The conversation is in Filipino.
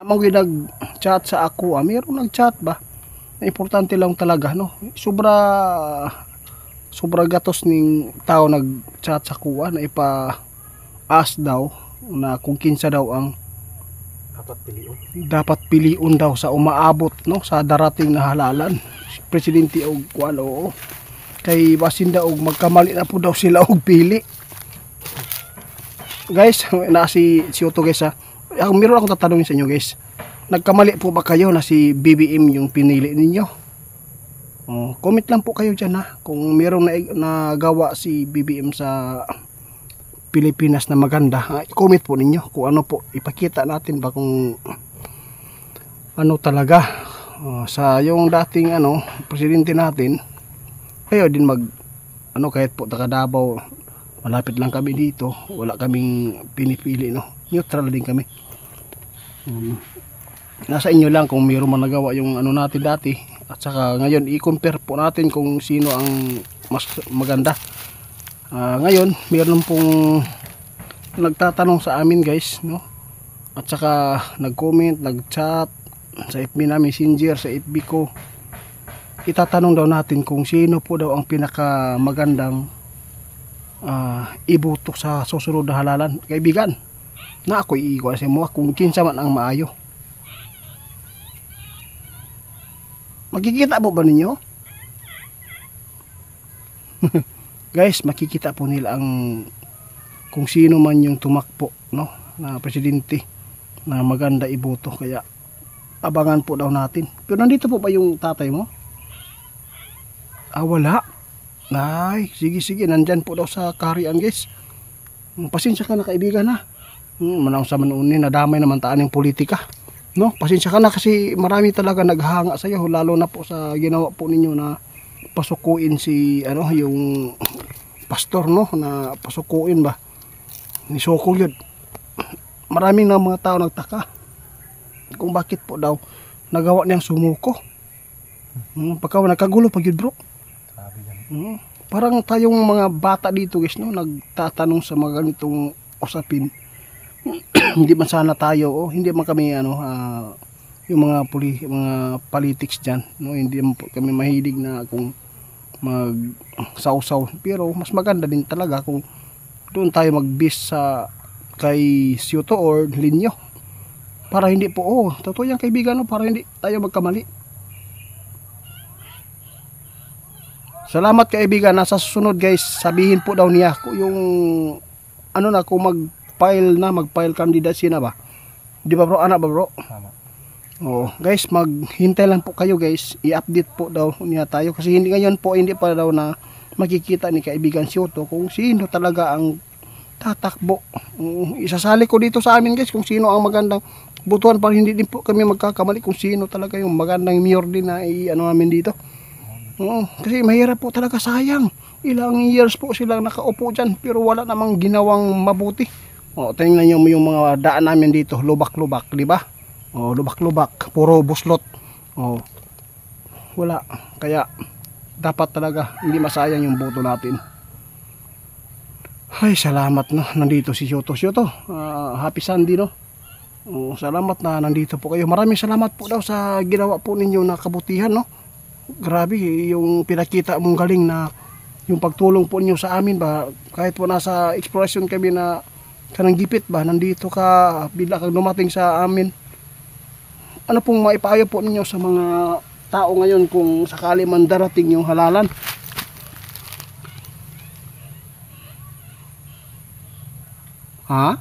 Amang nag-chat sa ako, mayroong nag-chat ba? Na importante lang talaga, no? Sobra gatos ning tao nag-chat sa kuha na ipa-ask daw na kung kinsa daw ang dapat piliun daw sa umaabot, no, sa darating na halalan. Presidente og kuan, oo. Kay basin daw og magkamali na po daw sila og pili. Guys, na si Otto guys ha. Meron akong tatanungin sa inyo guys. Nagkamali po ba kayo na si BBM yung pinili ninyo? Comment lang po kayo dyan ha. Kung meron na nagawa si BBM sa Pilipinas na maganda, comment po ninyo kung ano po. Ipakita natin ba kung ano talaga sa yung dating presidente natin. Kayo din kahit po taga Davao, malapit lang kami dito, wala kaming pinipili, no, neutral din kami. Nasa inyo lang kung mayroon man nagawa yung natin dati, at saka ngayon i-compare po natin kung sino ang mas maganda. Ngayon mayroon pong nagtatanong sa amin guys, no, at saka nag-comment, nag-chat sa FB na Messenger, sa FB ko. Itatanong daw natin kung sino po daw ang pinaka magandang ibutok sa susunod na halalan. Kaibigan, na ako iikuha sa mo kung kinsa man ang maayo. Makikita po ba ninyo? Guys, makikita po nila ang kung sino man yung tumakbo, no, na presidente na maganda iboto. Kaya abangan po daw natin. Pero nandito po ba yung tatay mo? Wala. Ay, sige, nandyan po daw sa kaharian guys. Pasensya ka na kaibigan ha. Manang sa manunin, nadamay naman taan yung politika, no? Pasensya ka na kasi marami talaga naghanga sa iyo, lalo na po sa ginawa po ninyo na pasukuin si yung pastor, no, na pasukuin ba ni Sokol yun. Maraming na mga tao nagtaka kung bakit po daw nagawa niyang sumuko. Pagka nagkagulo pag yun bro. Parang tayong mga bata dito guys, no, nagtatanong sa mga ganitong usapin. Hindi man sana tayo, hindi man kami yung mga politics diyan, no, hindi man kami mahilig na kung mag-sausaw, pero mas maganda din talaga kung doon tayo mag-base sa kay Siyuto or Linyo, para hindi po totoo yan kaibigan, no, para hindi tayo magkamali. Salamat kaibigan. Nasa susunod guys, sabihin po daw niya yung kung mag-file candidacy na ba, di ba bro, ba bro? Guys, maghintay lang po kayo guys, i-update po daw niya tayo kasi hindi pa daw na makikita ni kaibigan Siyuto kung sino talaga ang tatakbo. Isasali ko dito sa amin guys kung sino ang magandang butuan para hindi din po kami magkakamali kung sino talaga yung magandang mayor din na namin dito. Kasi mahirap po talaga, sayang. Ilang years po silang nakaupo dyan pero wala namang ginawang mabuti. Tingnan nyo yung mga daan namin dito, lubak-lubak, di ba? Lubak-lubak, puro buslot. Wala. Kaya dapat talaga hindi masayang yung boto natin. Ay, salamat, no, nandito si Siyuto. Happy Sunday, no. Salamat na nandito po kayo. Maraming salamat po daw sa ginawa po ninyo na kabutihan, no. Grabe yung pinakita mong galing na yung pagtulong po niyo sa amin ba, kahit po nasa exploration kami na kanang gipit ba, nandito ka bigla kang dumating sa amin. Ano pong maipayo po ninyo sa mga tao ngayon kung sakali man darating yung halalan? Ha?